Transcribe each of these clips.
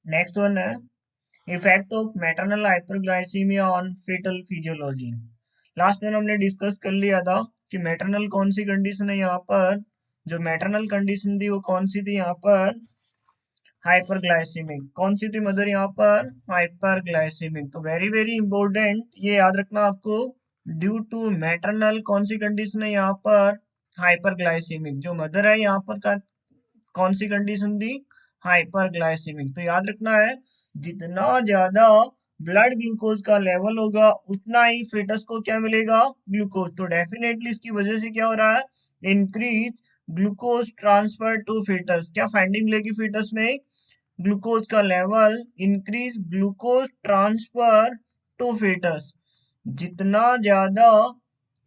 Next one है effect of maternal hyperglycemia on fetal physiology. Last में हमने discuss कर लिया था कि मैटरनल कौन सी कंडीशन है यहाँ पर। जो मैटरनल कंडीशन थी वो कौन सी थी यहाँ पर, हाइपरग्लाइसीमिक। कौन सी थी मदर यहाँ पर, हाइपरग्लाइसीमिक। तो वेरी वेरी इंपॉर्टेंट, ये याद रखना आपको। ड्यू टू मैटरनल कौन सी कंडीशन है यहाँ पर, हाइपरग्लाइसीमिक। जो मदर है यहाँ पर का कौन सी कंडीशन थी, हाइपरग्लाइसीमिक। तो याद रखना है, जितना ज्यादा ब्लड ग्लूकोज का लेवल होगा उतना ही फेटस को क्या मिलेगा, ग्लूकोज। तो डेफिनेटली इसकी वजह से क्या हो रहा है, increase glucose transfer to fetus. क्या फाइंडिंग मिलेगी फेटस में, ग्लूकोज का level increase glucose transfer to fetus. जितना ज्यादा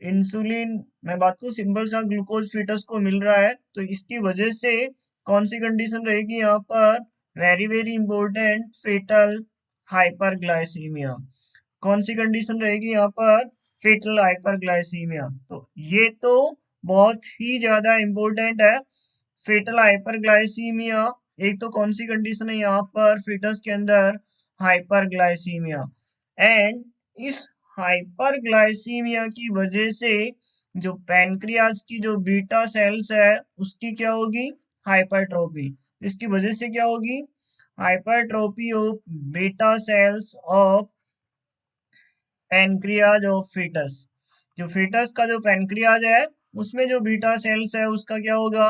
इंसुलिन, मैं बात करूं सिंपल सा, ग्लूकोज फीटस को मिल रहा है तो इसकी वजह से कौन सी कंडीशन रहेगी यहाँ पर, very very important, fetal hyperglycemia. कौन सी कंडीशन रहेगी यहाँ पर, फेटल हाइपरग्लाइसीमिया। तो ये तो बहुत ही ज्यादा इंपॉर्टेंट है, फेटल हाइपरग्लाइसीमिया। एक तो कौन सी कंडीशन है यहाँ पर फीटस के अंदर, हाइपरग्लाइसीमिया। एंड इस हाइपरग्लाइसीमिया की वजह से जो पैनक्रियाज की जो बीटा सेल्स है उसकी क्या होगी, हाइपरट्रोफी। इसकी वजह से क्या होगी, hypertrophy of beta cells of pancreas of fetus. जो फीटस का जो पैनक्रियाज है उसमें जो बीटा सेल्स है उसका क्या होगा,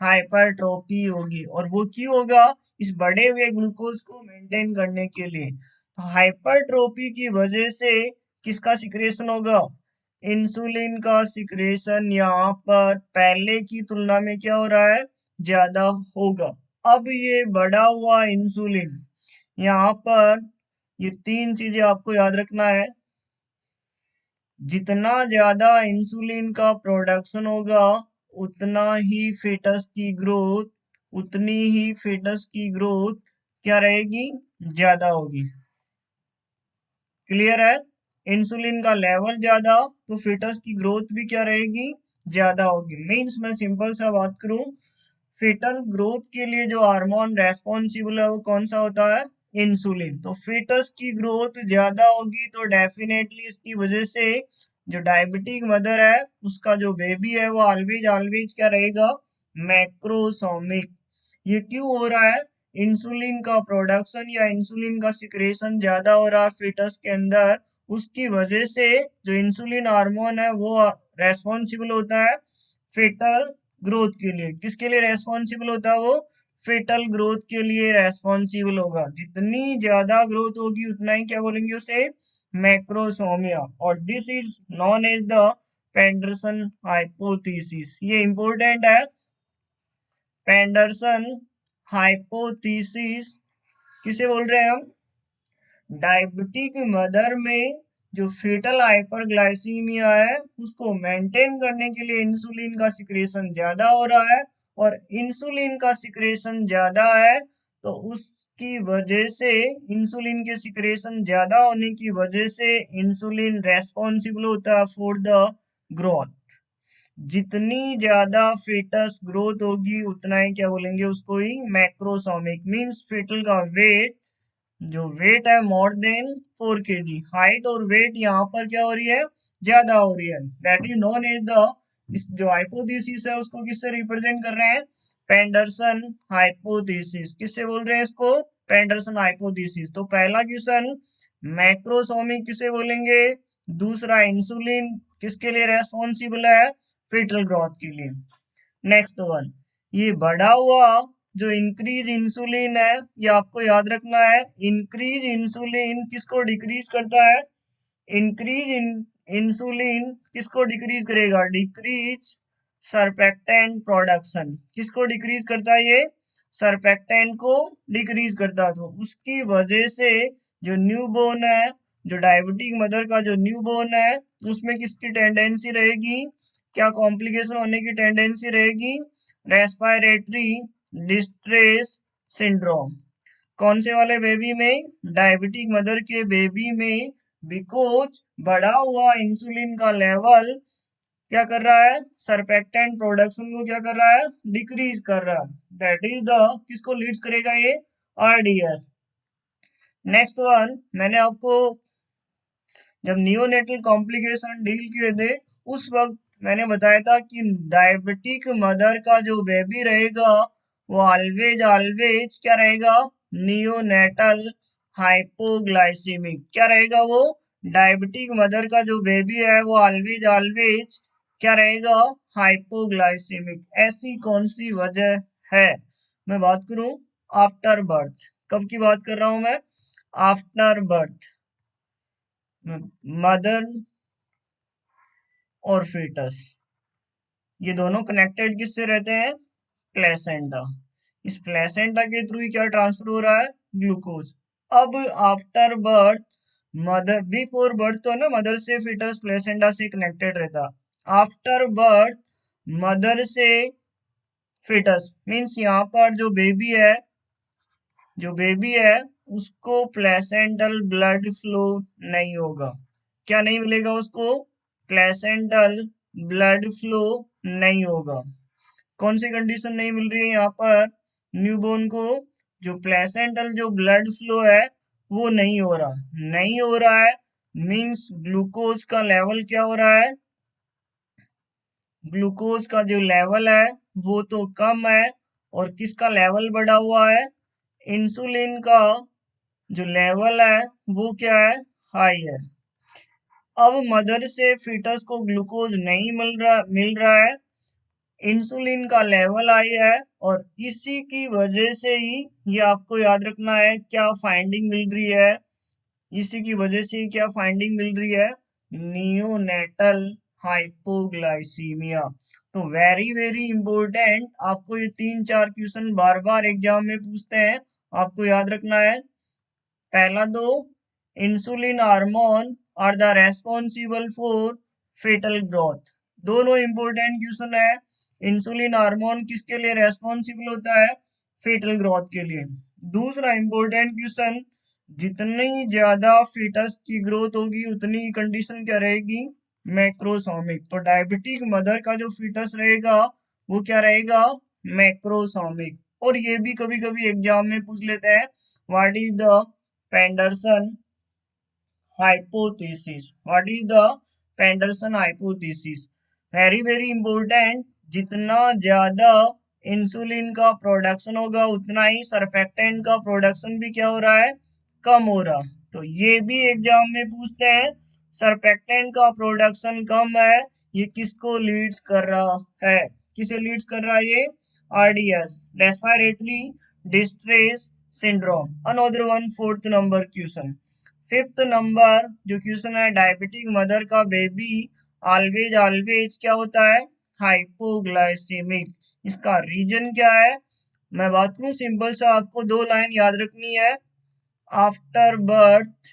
हाइपरट्रोफी होगी। और वो क्यों होगा, इस बढ़े हुए ग्लूकोज को मेंटेन करने के लिए। तो हाइपरट्रोफी की वजह से किसका सिक्रेशन होगा, इंसुलिन का सिक्रेशन यहाँ पर पहले की तुलना में क्या हो रहा है, ज्यादा होगा। अब ये बढ़ा हुआ इंसुलिन, यहाँ पर ये तीन चीजें आपको याद रखना है। जितना ज्यादा इंसुलिन का प्रोडक्शन होगा उतना ही फेटस की ग्रोथ, उतनी ही फेटस की ग्रोथ क्या रहेगी, ज्यादा होगी। क्लियर है, इंसुलिन का लेवल ज्यादा तो फेटस की ग्रोथ भी क्या रहेगी, ज्यादा होगी। मीन्स मैं सिंपल सा बात करूं, फेटल ग्रोथ के लिए जो हार्मोन रेस्पॉन्सिबल है वो कौन सा होता है, इंसुलिन। तो फेटस की ग्रोथ ज्यादा होगी तो डेफिनेटली इसकी वजह से जो डायबिटिक मदर है उसका जो बेबी है वो ऑलवेज ऑलवेज क्या रहेगा, मैक्रोसोमिक। ये क्यों हो रहा है, इंसुलिन का प्रोडक्शन या इंसुलिन का सिक्रेशन ज्यादा हो रहा है fetus के अंदर। उसकी वजह से जो इंसुलिन हार्मोन है वो रेस्पॉन्सिबल होता है फेटल ग्रोथ के लिए। किसके लिए रेस्पॉन्सिबल होता है वो, फेटल ग्रोथ के लिए रेस्पॉन्सिबल होगा। जितनी ज्यादा ग्रोथ होगी उतना ही क्या बोलेंगे उसे, मैक्रोसोमिया। और this is known as the Pedersen hypothesis. ये इंपॉर्टेंट है, पेंडरसन हाइपोथेसिस किसे बोल रहे हैं हम, डायबिटिक मदर में जो फेटल हाइपरग्लाइसीमिया है उसको मेंटेन करने के लिए इंसुलिन का सिक्रेशन ज्यादा हो रहा है। और इंसुलिन का सिक्रेशन ज्यादा है तो उसकी वजह से, इंसुलिन के सिक्रेशन ज्यादा होने की वजह से इंसुलिन रेस्पॉन्सिबल होता है फॉर द ग्रोथ। जितनी ज्यादा फेटस ग्रोथ होगी उतना ही क्या बोलेंगे उसको ही, मैक्रोसोमिक। मींस फेटल का वेट, जो वेट है मोर देन 4 kg, हाइट और वेट यहाँ पर क्या हो रही है, ज्यादा हो रही है। That is known as the, इस जो हाइपोथेसिस है उसको किससे रिप्रेजेंट कर रहे हैं, पेंडरसन हाइपोथेसिस। किससे बोल रहे हैं इसको, पेंडरसन हाइपोथेसिस। तो पहला क्वेश्चन, मैक्रोसोमिक किसे बोलेंगे, दूसरा इंसुलिन किसके लिए रेस्पॉन्सिबल है, फेटल ग्रोथ के लिए। नेक्स्ट वन, ये बढ़ा हुआ जो इंक्रीज इंसुलिन है ये आपको याद रखना है। इंक्रीज इंसुलिन किसको डिक्रीज करता है, इंक्रीज इंसुलिन किसको डिक्रीज करेगा, डिक्रीज सरफेक्टेंट प्रोडक्शन। किसको डिक्रीज करता है ये, सरफेक्टेंट को डिक्रीज करता है। तो उसकी वजह से जो न्यूबॉर्न है, जो डायबिटिक मदर का जो न्यूबॉर्न है उसमें किसकी टेंडेंसी रहेगी, क्या कॉम्प्लिकेशन होने की टेंडेंसी रहेगी, रेस्पिरेटरी डिस्ट्रेस सिंड्रोम। कौन से वाले बेबी में, डायबिटिक मदर के बेबी में। बिकॉज बढ़ा हुआ इंसुलिन का लेवल क्या कर रहा है, सरफेक्टेंट प्रोडक्शन को क्या कर रहा है, डिक्रीज कर रहा है। दैट इज द, किसको लीड्स करेगा ये, आरडीएस। नेक्स्ट वन, मैंने आपको जब नियोनेटल कॉम्प्लिकेशन डील किए थे उस वक्त मैंने बताया था कि डायबिटिक मदर का जो बेबी रहेगा वो ऑलवेज ऑलवेज क्या रहेगा, नियोनेटल हाइपोग्लाइसीमिक। क्या रहेगा वो, डायबिटिक मदर का जो बेबी है वो ऑलवेज ऑलवेज क्या रहेगा, हाइपोग्लाइसीमिक। ऐसी कौन सी वजह है? मैं बात करूं आफ्टर बर्थ, कब की बात कर रहा हूं मैं, आफ्टर बर्थ। मदर और फीटस ये दोनों कनेक्टेड किससे रहते हैं, प्लेसेंटा। इस प्लेसेंटा के थ्रू ही क्या ट्रांसफर हो रहा है, ग्लूकोज। अब after birth, mother before birth तो ना मदर से फीटस प्लेसेंटा से कनेक्टेड रहता, आफ्टर बर्थ मदर से फीटस मींस यहाँ पर जो बेबी है उसको प्लेसेंटल ब्लड फ्लो नहीं होगा। क्या नहीं मिलेगा उसको, प्लेसेंटल ब्लड फ्लो नहीं होगा। कौन सी कंडीशन नहीं मिल रही है यहाँ पर, न्यूबॉर्न को जो प्लेसेंटल जो ब्लड फ्लो है वो नहीं हो रहा, नहीं हो रहा है मींस ग्लूकोज का लेवल क्या हो रहा है, ग्लूकोज का जो लेवल है वो तो कम है, और किसका लेवल बढ़ा हुआ है, इंसुलिन का जो लेवल है वो क्या है, हाई है। अब मदर से फीटस को ग्लूकोज नहीं मिल रहा है, इंसुलिन का लेवल हाई है, और इसी की वजह से ही ये आपको याद रखना है क्या फाइंडिंग मिल रही है, इसी की वजह से क्या फाइंडिंग मिल रही है, नियोनेटल हाइपोग्लाइसीमिया। तो वेरी वेरी इंपॉर्टेंट, आपको ये 3-4 क्वेश्चन बार बार एग्जाम में पूछते हैं, आपको याद रखना है। पहला दो, insulin hormone are the responsible for fetal growth, दोनों इंपॉर्टेंट क्वेश्चन है। इंसुलिन हार्मोन किसके लिए रेस्पॉन्सिबल होता है, फेटल ग्रोथ के लिए। दूसरा इंपॉर्टेंट क्वेश्चन, जितनी ज्यादा फीटस की ग्रोथ होगी उतनी कंडीशन क्या रहेगी, मैक्रोसोमिक। तो डायबिटिक मदर का जो फीटस रहेगा वो क्या रहेगा, मैक्रोसोमिक। और ये भी कभी कभी एग्जाम में पूछ लेते हैं, what is the Pedersen hypothesis, what is the Pedersen hypothesis? Very very important, जितना ज्यादा इंसुलिन का प्रोडक्शन होगा उतना ही सरफेक्टेंट का प्रोडक्शन भी क्या हो रहा है, कम हो रहा। तो ये भी एग्जाम में पूछते हैं, सरफेक्टेंट का प्रोडक्शन कम है, ये किसको लीड्स कर रहा है, किसे लीड्स कर रहा है ये, RDS, respiratory distress syndrome. Another one, fourth number question. Fifth number जो क्वेश्चन है, डायबिटिक मदर का बेबी ऑलवेज ऑलवेज क्या होता है, हाइपोग्लाइसेमिक। इसका रीजन क्या है, मैं बात करूं सिंपल सा, आपको दो लाइन याद रखनी है। आफ्टर बर्थ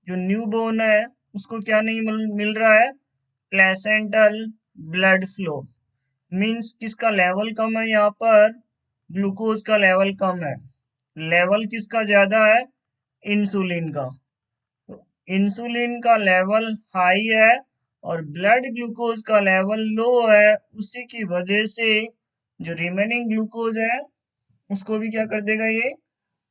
जो न्यूबॉर्न है उसको क्या नहीं मिल रहा है, प्लेसेंटल ब्लड फ्लो मींस किसका लेवल कम है, यहाँ पर ग्लूकोज का लेवल कम है, लेवल किसका ज्यादा है, इंसुलिन का। तो इंसुलिन का लेवल हाई है और ब्लड ग्लूकोज का लेवल लो है, उसी की वजह से जो रिमेनिंग ग्लूकोज है उसको भी क्या कर देगा ये,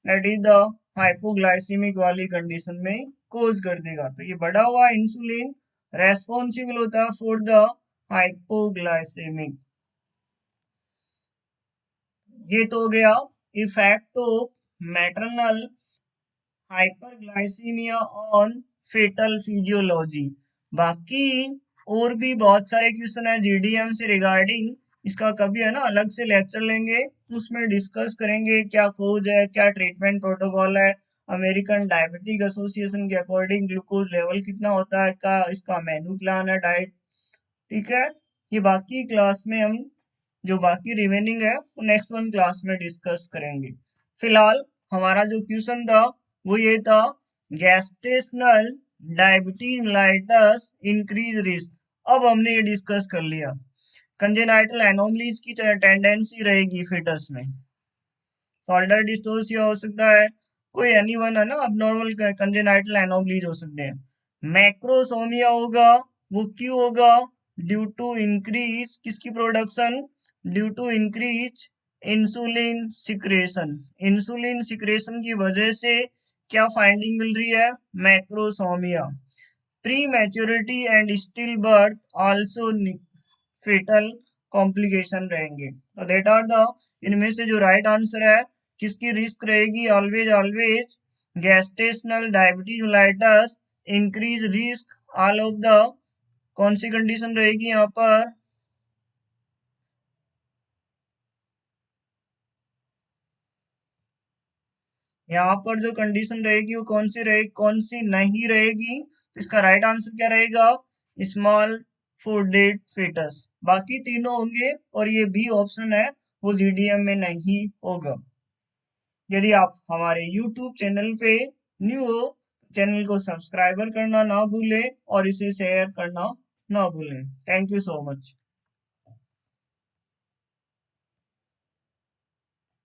दैट इज द हाइपोग्लाइसीमिक वाली कंडीशन में कोज कर देगा। तो ये बढ़ा हुआ इंसुलिन रेस्पॉन्सिबल होता है फॉर द हाइपोग्लाइसेमिक। ये तो हो गया effect of maternal hyperglycemia on fetal physiology. बाकी और भी बहुत सारे क्वेश्चन है जीडीएम से रिगार्डिंग, इसका कभी है ना अलग से लेक्चर लेंगे, उसमें डिस्कस करेंगे क्या खोज है, क्या ट्रीटमेंट प्रोटोकॉल है, अमेरिकन डायबिटिक एसोसिएशन के अकॉर्डिंग ग्लूकोज लेवल कितना होता है, का इसका मेनू प्लान है डाइट। ठीक है, ये बाकी क्लास में हम जो बाकी रिमेनिंग है वो नेक्स्ट वन क्लास में डिस्कस करेंगे। फिलहाल हमारा जो क्वेश्चन था वो ये था, gestational diabetes mellitus increase risk. अब हमने ये डिस्कस कर लिया, कंजेनाइटल एनोमलीज की टेंडेंसी रहेगी फिटस में, शोल्डर डिस्टोसिया हो सकता है, कोई एनी वन है ना अबनॉर्मल कंजेनाइटल एनोमलीज हो सकते हैं। मैक्रोसोमिया होगा, वो क्यों होगा, ड्यू टू इंक्रीज किसकी production, due to increase insulin secretion की वजह से क्या फाइंडिंग मिल रही है? Macrosomia, prematurity and still birth also fetal complication रहेंगे। तो देट आर द, इनमें से जो राइट आंसर है, किसकी रिस्क रहेगी? Always always gestational diabetes mellitus increase risk all of the, कौन सी कंडीशन रहेगी यहाँ पर? यहाँ पर जो कंडीशन रहेगी वो कौन सी रहेगी, कौन सी नहीं रहेगी? तो इसका राइट आंसर क्या रहेगा? Small fooded fetus। बाकी तीनों होंगे और ये बी ऑप्शन है वो जीडीएम में नहीं होगा। यदि आप हमारे YouTube चैनल पे न्यू हो, चैनल को सब्सक्राइबर करना ना भूलें और इसे शेयर करना ना भूलें। Thank you so much.